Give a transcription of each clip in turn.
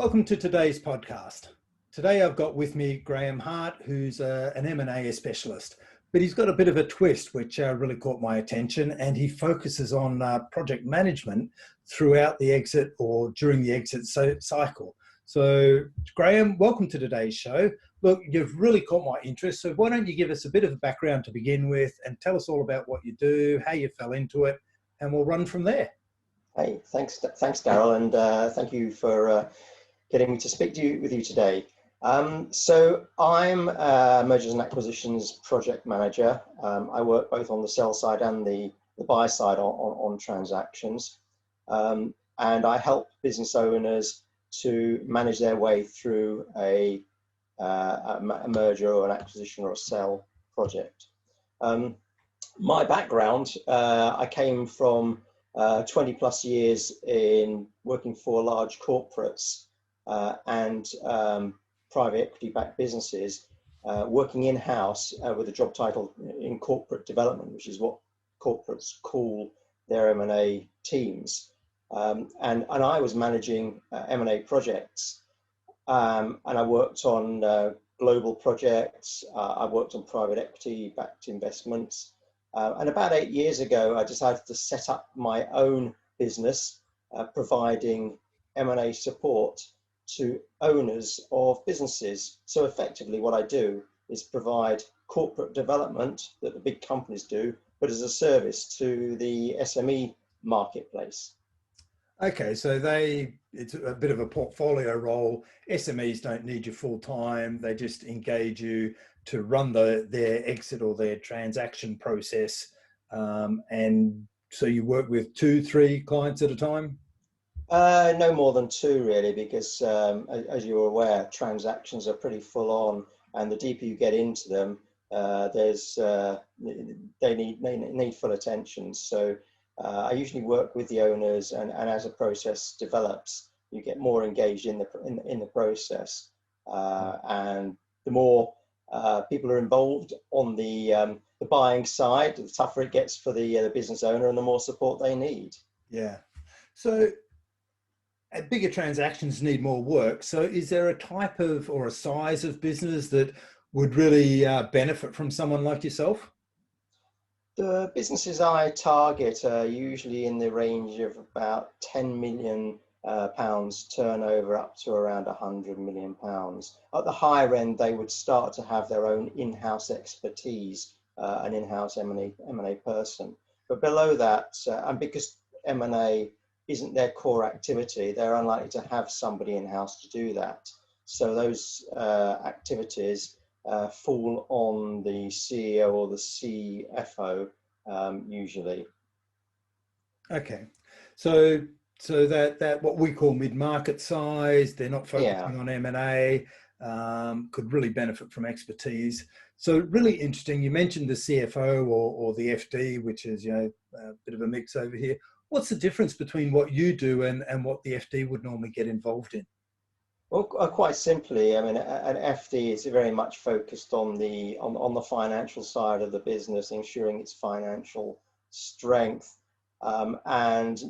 Welcome to today's podcast. Today I've got with me Graham Hart, who's an M&A specialist, but he's got a bit of a twist which really caught my attention, and he focuses on project management throughout the exit or during the exit cycle. So Graham, welcome to today's show. Look, you've really caught my interest, so why don't you give us a bit of a background to begin with and tell us all about what you do, how you fell into it, and we'll run from there. Hey, thanks, Daryl, and thank you for getting me to speak with you today. So I'm a mergers and acquisitions project manager. I work both on the sell side and the buy side on transactions, and I help business owners to manage their way through a merger or an acquisition or a sale project. My background, I came from 20 plus years in working for large corporates and private equity-backed businesses, working in-house with a job title in corporate development, which is what corporates call their M&A teams. And I was managing M&A projects, and I worked on global projects. I worked on private equity-backed investments. And about 8 years ago, I decided to set up my own business, providing M&A support to owners of businesses. So effectively what I do is provide corporate development that the big companies do, but as a service to the SME marketplace. Okay, so it's a bit of a portfolio role. SMEs don't need you full time. They just engage you to run their exit or their transaction process. And so you work with 2-3 clients at a time? No more than 2 really, because as you're aware, transactions are pretty full on, and the deeper you get into them, they need full attention. So I usually work with the owners, and as a process develops, you get more engaged in the process, and the more people are involved on the buying side, the tougher it gets for the business owner, and the more support they need. Yeah. So bigger transactions need more work. So is there a type of or a size of business that would really benefit from someone like yourself? The businesses I target are usually in the range of about 10 million pounds turnover up to around 100 million pounds. At the higher end, they would start to have their own in-house expertise, an in-house M&A person. But below that, and because M&A isn't their core activity, they're unlikely to have somebody in-house to do that. So those activities fall on the CEO or the CFO usually. Okay, so that what we call mid-market size, they're not focusing on M&A, could really benefit from expertise. So really interesting. You mentioned the CFO or the FD, which is a bit of a mix over here. What's the difference between what you do and what the FD would normally get involved in? Well, quite simply, I mean, an FD is very much focused on the financial side of the business, ensuring its financial strength. And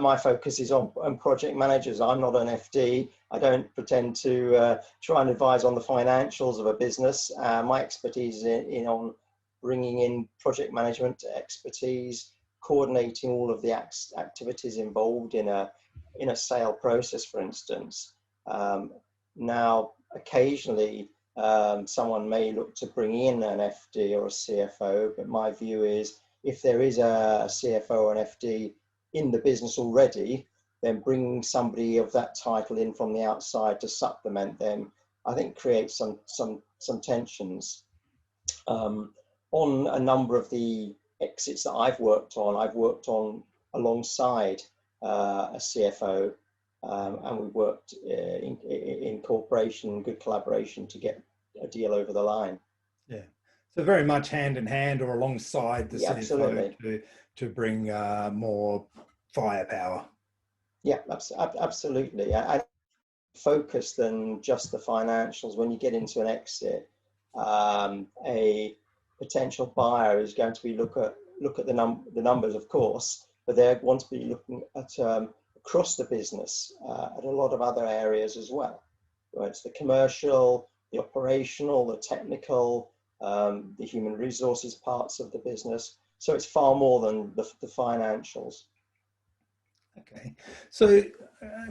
my focus is on project managers. I'm not an FD. I don't pretend to try and advise on the financials of a business. My expertise is on bringing in project management expertise, coordinating all of the activities involved in a sale process, for instance. Now, occasionally, someone may look to bring in an FD or a CFO, but my view is if there is a CFO or an FD in the business already, then bringing somebody of that title in from the outside to supplement them, I think creates some tensions. On a number of the exits that I've worked on alongside a CFO. And we worked in cooperation, good collaboration to get a deal over the line. Yeah, so very much hand in hand or alongside the CFO absolutely. to bring more firepower. Yeah, absolutely. I focus than just the financials. When you get into an exit, a potential buyer is going to be look at the numbers, of course, but they want to be looking at across the business at a lot of other areas as well. Whether it's the commercial, the operational, the technical, the human resources parts of the business. So it's far more than the financials. Okay, so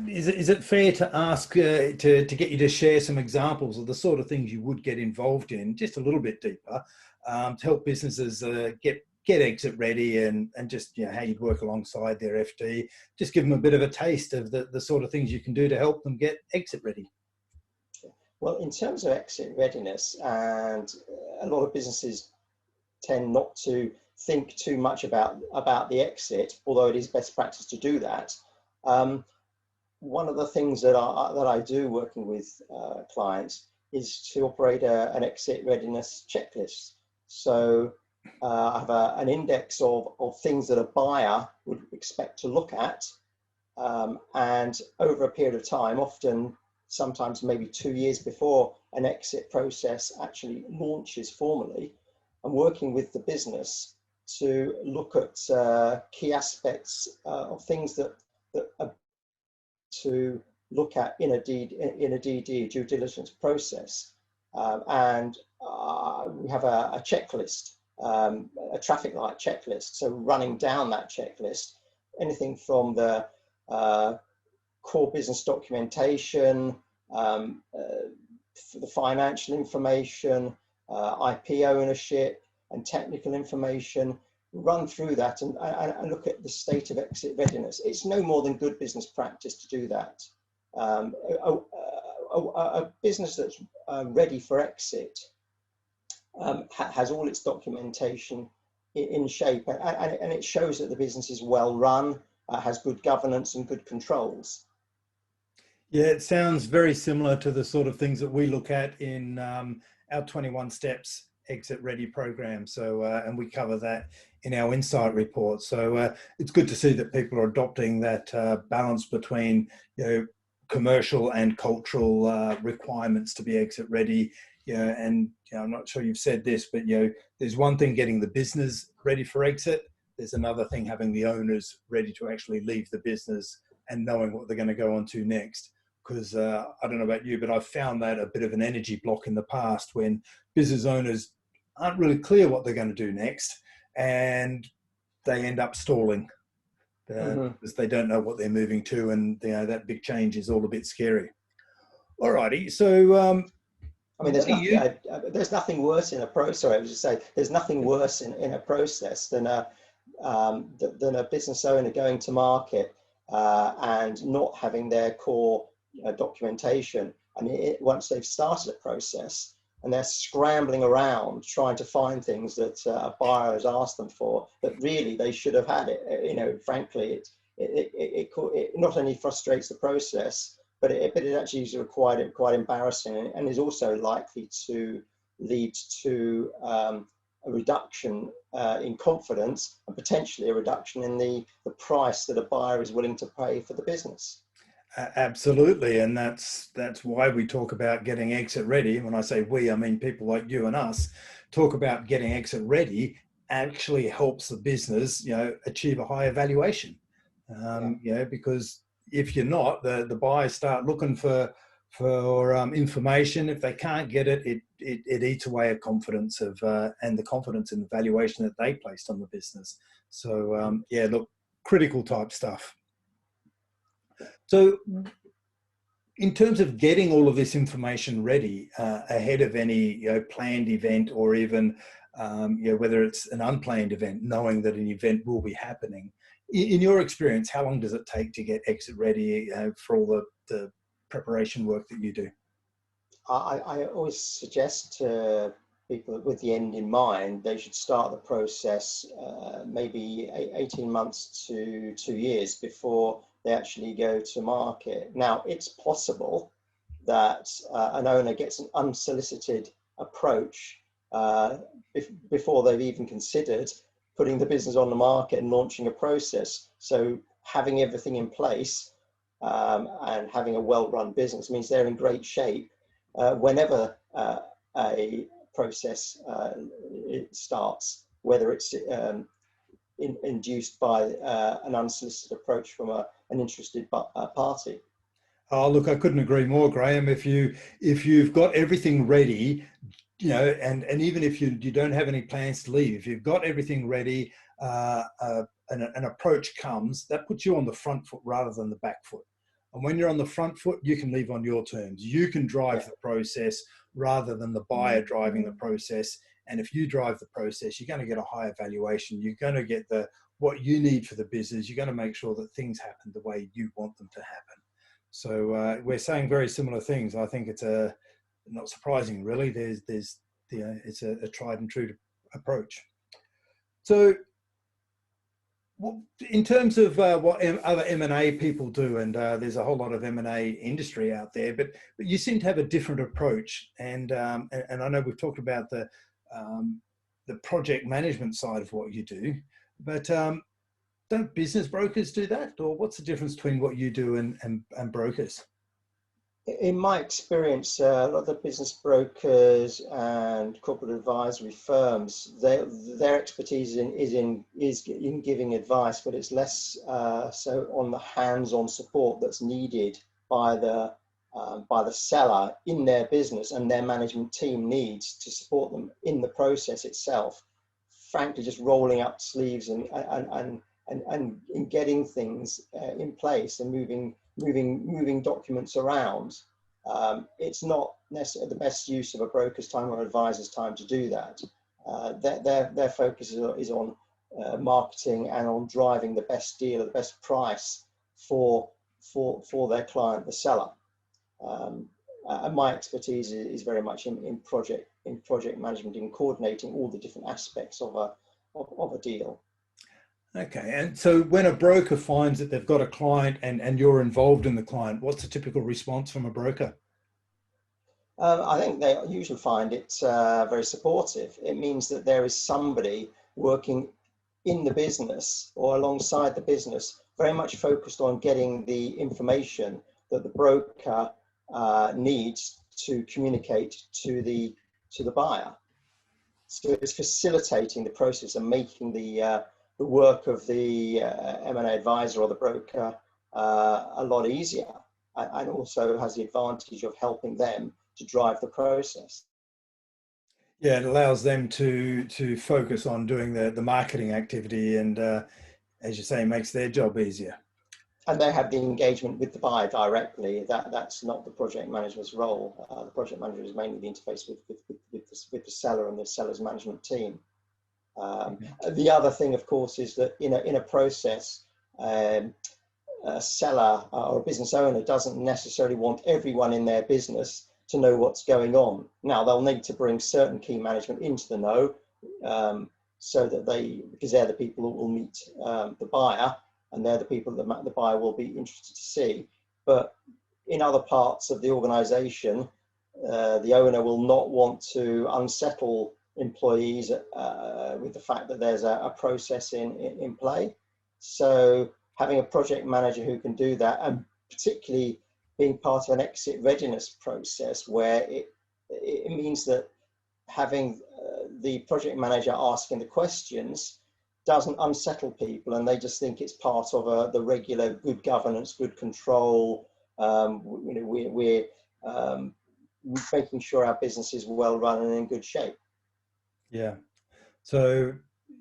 is it fair to ask to get you to share some examples of the sort of things you would get involved in, just a little bit deeper, to help businesses get exit ready, and just how you'd work alongside their FD, just give them a bit of a taste of the sort of things you can do to help them get exit ready? Well, in terms of exit readiness, and a lot of businesses tend not to think too much about the exit, although it is best practice to do that. One of the things that I do working with clients is to operate an exit readiness checklist. So I have an index of things that a buyer would expect to look at, and over a period of time, often sometimes maybe 2 years before an exit process actually launches formally, I'm working with the business to look at key aspects of things that are to look at in a DD, due diligence process, and we have a checklist, a traffic light checklist. So running down that checklist, anything from the core business documentation, the financial information, IP ownership, and technical information, run through that and look at the state of exit readiness. It's no more than good business practice to do that. A business that's ready for exit has all its documentation in shape, and it shows that the business is well run, has good governance and good controls. Yeah, it sounds very similar to the sort of things that we look at in our 21 Steps Exit Ready program. So, and we cover that in our insight report. So it's good to see that people are adopting that balance between, commercial and cultural requirements to be exit ready. And I'm not sure you've said this, but there's one thing getting the business ready for exit. There's another thing having the owners ready to actually leave the business and knowing what they're going to go on to next. Because I don't know about you, but I've found that a bit of an energy block in the past when business owners aren't really clear what they're going to do next, and they end up stalling because they don't know what they're moving to, and that big change is all a bit scary. Alrighty, so I mean, there's nothing worse in a process. Sorry, I was just saying, there's nothing worse in a process than a business owner going to market and not having their core documentation. I mean, once they've started a process and they're scrambling around trying to find things that a buyer has asked them for, that really they should have had it. Frankly, it not only frustrates the process, but it actually is quite embarrassing, and is also likely to lead to a reduction in confidence, and potentially a reduction in the price that a buyer is willing to pay for the business. Absolutely, and that's why we talk about getting exit ready. When I say we, I mean people like you and us. Talk about getting exit ready actually helps the business, achieve a higher valuation. Because if you're not, the buyers start looking for information. If they can't get it, it eats away at confidence and the confidence in the valuation that they placed on the business. So look, critical type stuff. So in terms of getting all of this information ready ahead of any planned event, or even whether it's an unplanned event, knowing that an event will be happening, in your experience, how long does it take to get exit ready for all the preparation work that you do? I always suggest to people with the end in mind, they should start the process maybe 18 months to 2 years before they actually go to market. Now, it's possible that an owner gets an unsolicited approach before they've even considered putting the business on the market and launching a process. So having everything in place and having a well-run business means they're in great shape whenever a process it starts, whether it's induced by an unsolicited approach from an interested party. Oh, look, I couldn't agree more, Graham. If you've got everything ready, and even if you don't have any plans to leave, if you've got everything ready, an approach comes, that puts you on the front foot rather than the back foot. And when you're on the front foot, you can leave on your terms. You can drive the process rather than the buyer driving the process. And if you drive the process, you're going to get a higher valuation. You're going to get what you need for the business. You're going to make sure that things happen the way you want them to happen. So we're saying very similar things. I think it's not surprising, really. It's a tried and true approach. So in terms of what other M&A people do, and there's a whole lot of M&A industry out there, but you seem to have a different approach. And I know we've talked about the project management side of what you do, but don't business brokers do that? Or what's the difference between what you do and brokers? In my experience, a lot of the business brokers and corporate advisory firms, their expertise is in giving advice, but it's less so on the hands-on support that's needed by the seller in their business, and their management team needs to support them in the process itself. Frankly, just rolling up sleeves and getting things in place and moving documents around. It's not necessarily the best use of a broker's time or advisor's time to do that. Their focus is on marketing and on driving the best deal at the best price for their client, the seller. And my expertise is very much in project management, in coordinating all the different aspects of a deal. Okay, and so when a broker finds that they've got a client and you're involved in the client, what's the typical response from a broker? I think they usually find it very supportive. It means that there is somebody working in the business or alongside the business, very much focused on getting the information that the broker needs to communicate to the buyer. So it's facilitating the process and making the work of the M&A advisor or the broker a lot easier, and also has the advantage of helping them to drive the process. Yeah, it allows them to focus on doing the marketing activity, and as you say, makes their job easier. And they have the engagement with the buyer directly. That's not the project manager's role. The project manager is mainly the interface with the seller and the seller's management team. The other thing, of course, is that in a process, a seller or a business owner doesn't necessarily want everyone in their business to know what's going on. Now, they'll need to bring certain key management into the know, so that because they're the people who will meet the buyer, and they're the people that the buyer will be interested to see. But in other parts of the organization, the owner will not want to unsettle employees with the fact that there's a process in play. So having a project manager who can do that, and particularly being part of an exit readiness process, where it means that having the project manager asking the questions doesn't unsettle people, and they just think it's part of the regular good governance, good control. We're making sure our business is well run and in good shape. Yeah. So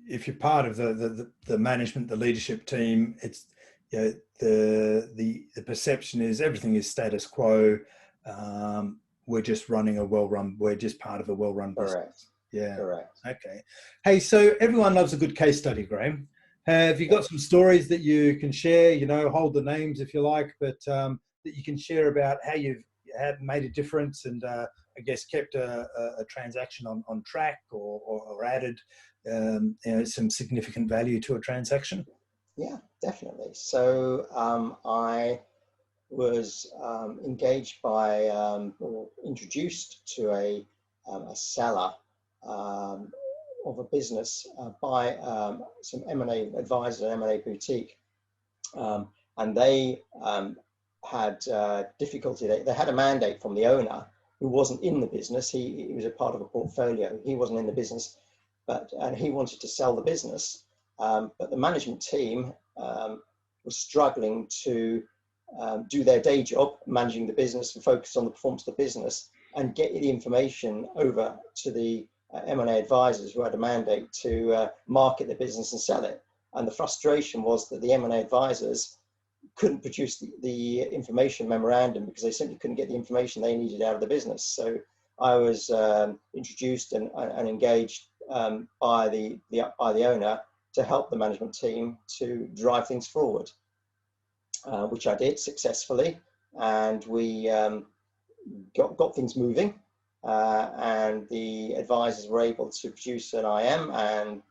if you're part of the management, the leadership team, it's the perception is everything is status quo. We're just running we're just part of a well-run business. Correct. Yeah. Correct. Okay. Hey, so everyone loves a good case study, Graham. Have you got some stories that you can share? Hold the names if you like, but that you can share about how you've made a difference and I guess kept a transaction on track or added some significant value to a transaction? Yeah, definitely. So I was engaged by or introduced to a seller of a business by some M&A advisors, an M&A boutique, and they had difficulty. They had a mandate from the owner who wasn't in the business. He was a part of a portfolio. He wasn't in the business, and he wanted to sell the business. But the management team were struggling to do their day job, managing the business and focus on the performance of the business, and get the information over to the M&A advisors who had a mandate to market the business and sell it. And the frustration was that the M&A advisors couldn't produce the information memorandum because they simply couldn't get the information they needed out of the business. So I was introduced and engaged by the owner to help the management team to drive things forward, which I did successfully, and we got things moving. And the advisors were able to produce an IM and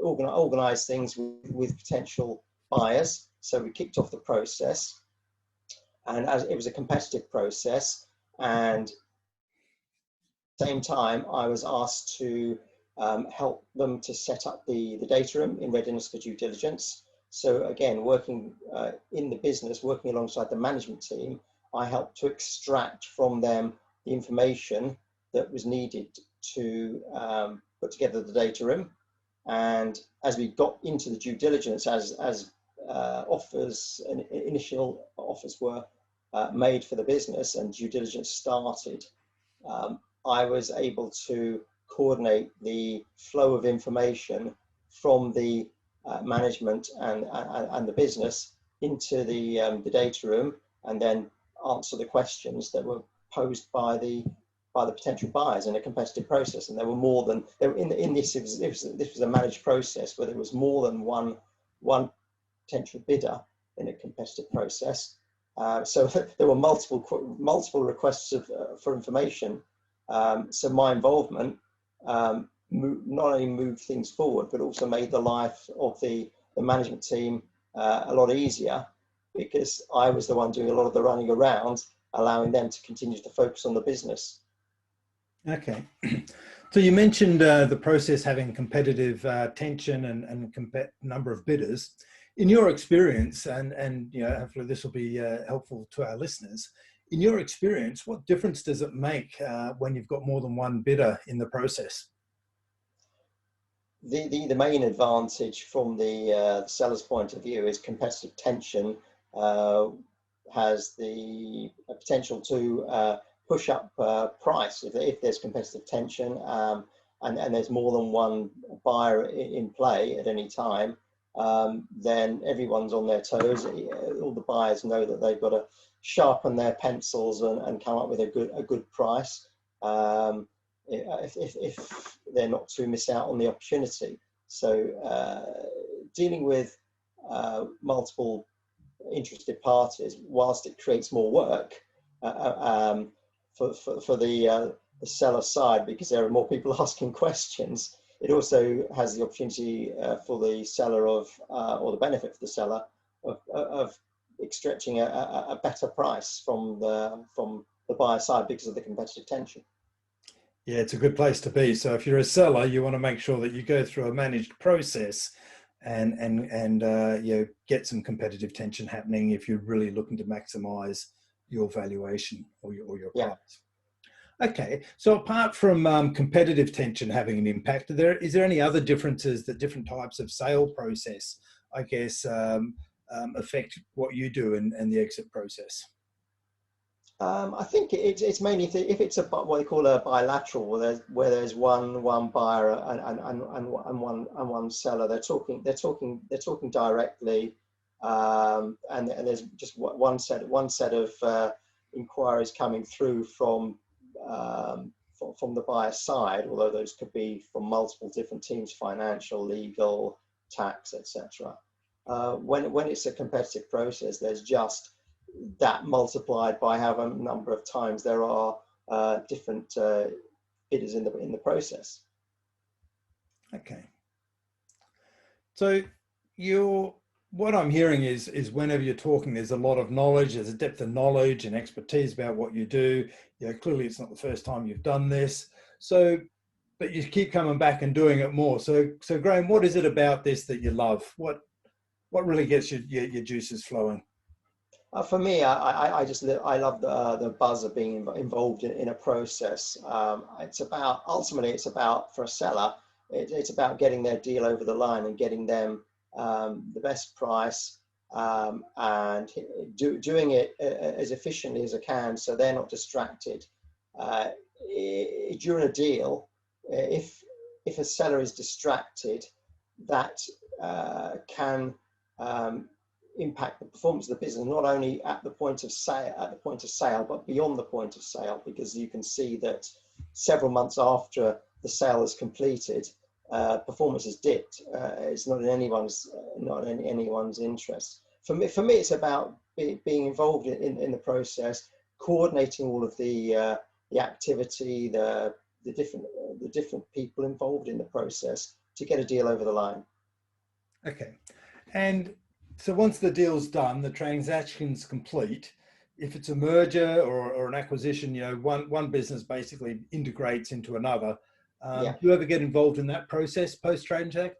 organize things with potential buyers. So we kicked off the process, and as it was a competitive process, and at the same time I was asked to help them to set up the data room in readiness for due diligence. So again, working in the business, working alongside the management team, I helped to extract from them the information that was needed to put together the data room. And as we got into the due diligence, as offers and initial offers were made for the business and due diligence started, I was able to coordinate the flow of information from the management and the business into the data room, and then answer the questions that were posed by the potential buyers in a competitive process. And there were more than this was a managed process where there was more than one potential bidder in a competitive process. So there were multiple requests for information. So my involvement not only moved things forward, but also made the life of the management team a lot easier, because I was the one doing a lot of the running around, allowing them to continue to focus on the business. Okay. So you mentioned the process having competitive tension and number of bidders. In your experience, and you know, hopefully this will be helpful to our listeners, in your experience, what difference does it make when you've got more than one bidder in the process? The main advantage from the seller's point of view is competitive tension has the potential to push up price if there's competitive tension, and there's more than one buyer in play at any time. Then everyone's on their toes. All the buyers know that they've got to sharpen their pencils and come up with a good price if they're not to miss out on the opportunity. So dealing with multiple interested parties, whilst it creates more work for the seller side, because there are more people asking questions, it also has the opportunity for the seller or the benefit for the seller of extracting a better price from the buyer side because of the competitive tension. Yeah, it's a good place to be. So if you're a seller, you want to make sure that you go through a managed process and you know, get some competitive tension happening if you're really looking to maximize your valuation or your price. Okay, so apart from competitive tension having an impact, is there any other differences that different types of sale process, I guess, affect what you do and the exit process? I think it's mainly if it's what they call a bilateral, where there's one buyer and one seller. They're talking directly, and there's just one set of inquiries coming through from the buyer side, although those could be from multiple different teams: financial, legal, tax, etc. When it's a competitive process, there's just that multiplied by however number of times there are different bidders in the process. Okay. So what I'm hearing is whenever you're talking, there's a lot of knowledge, there's a depth of knowledge and expertise about what you do. You know, clearly it's not the first time you've done this. So, but you keep coming back and doing it more. So Graham, what is it about this that you love? What really gets your juices flowing? For me, I love the buzz of being involved in a process. Ultimately it's about, for a seller, It's about getting their deal over the line and getting them the best price, and doing it as efficiently as I can, so they're not distracted. During a deal, if a seller is distracted, that can impact the performance of the business, not only at the point of sale, but beyond the point of sale, because you can see that several months after the sale is completed, performance has dipped. It's not in anyone's interest. For me, it's about being involved in the process, coordinating all of the activity, the different people involved in the process to get a deal over the line. Okay, and so once the deal's done, the transaction's complete. If it's a merger or an acquisition, one business basically integrates into another. Yeah. Do you ever get involved in that process post-transaction?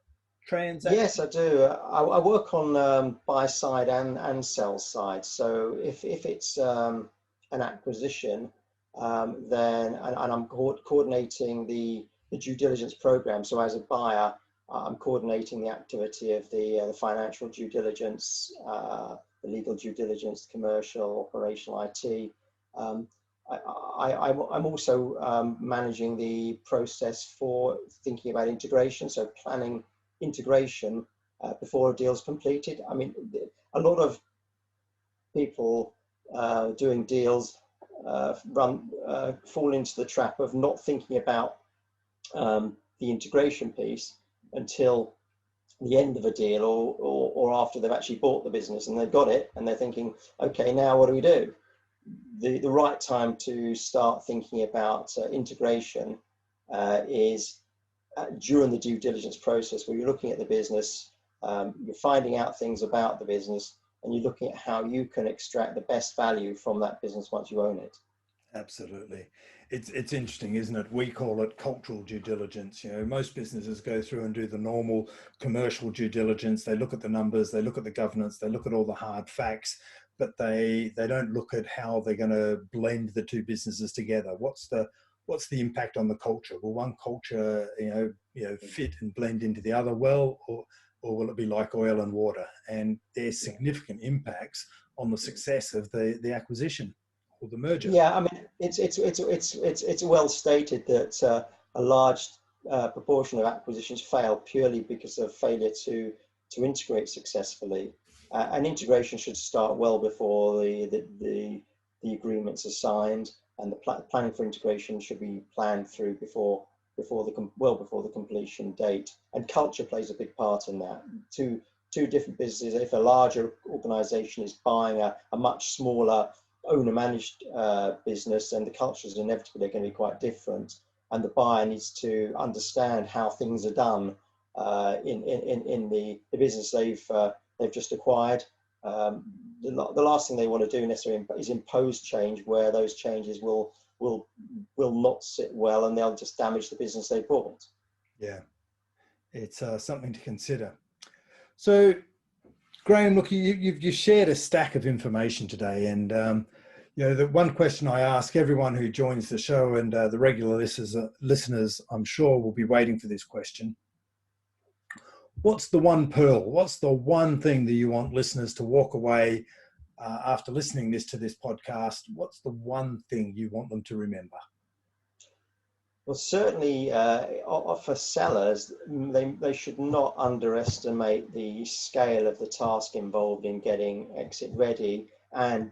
Yes, I do. I work on buy side and sell side. So if it's an acquisition, then I'm coordinating the due diligence program. So as a buyer, I'm coordinating the activity of the financial due diligence, the legal due diligence, commercial, operational, IT. I'm also managing the process for thinking about integration, so planning integration before a deal is completed. I mean, a lot of people doing deals fall into the trap of not thinking about the integration piece until the end of a deal, or after they've actually bought the business and they've got it and they're thinking, okay, now what do we do? The right time to start thinking about integration is during the due diligence process, where you're looking at the business, you're finding out things about the business, and you're looking at how you can extract the best value from that business once you own it. Absolutely. It's interesting, isn't it? We call it cultural due diligence. Most businesses go through and do the normal commercial due diligence. They look at the numbers, they look at the governance, they look at all the hard facts, but they don't look at how they're going to blend the two businesses together. What's the impact on the culture? Will one culture, fit and blend into the other well, or will it be like oil and water? And there's significant impacts on the success of the acquisition or the merger. Yeah, I mean, it's well stated that a large proportion of acquisitions fail purely because of failure to integrate successfully. And integration should start well before the agreements are signed, and the planning for integration should be planned through before the completion date. And culture plays a big part in that. Two different businesses. If a larger organisation is buying a much smaller owner-managed business, then the cultures inevitably are going to be quite different, and the buyer needs to understand how things are done in the business they've just acquired. The last thing they want to do necessarily is impose change where those changes will not sit well, and they'll just damage the business they bought. Yeah, it's something to consider. So, Graham, look, you shared a stack of information today, and the one question I ask everyone who joins the show, and the regular listeners, I'm sure, will be waiting for this question. What's the one pearl? What's the one thing that you want listeners to walk away after listening to this podcast? What's the one thing you want them to remember? Well, certainly for sellers, they should not underestimate the scale of the task involved in getting exit ready, and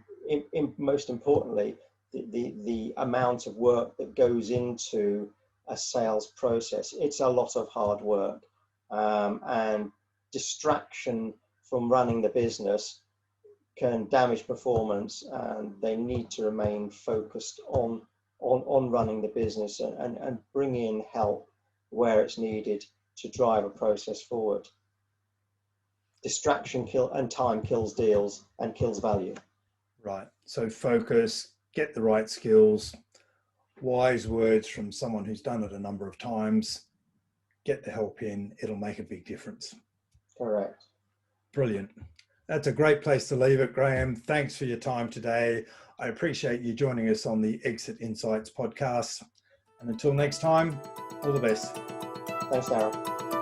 most importantly, the amount of work that goes into a sales process. It's a lot of hard work, and distraction from running the business can damage performance, and they need to remain focused on running the business and bring in help where it's needed to drive a process forward. Distraction and time kills deals and kills value. Right. So focus, get the right skills, wise words from someone who's done it a number of times, get the help in, it'll make a big difference. Correct. Brilliant. That's a great place to leave it, Graham. Thanks for your time today. I appreciate you joining us on the Exit Insights podcast. And until next time, all the best. Thanks, Darryl.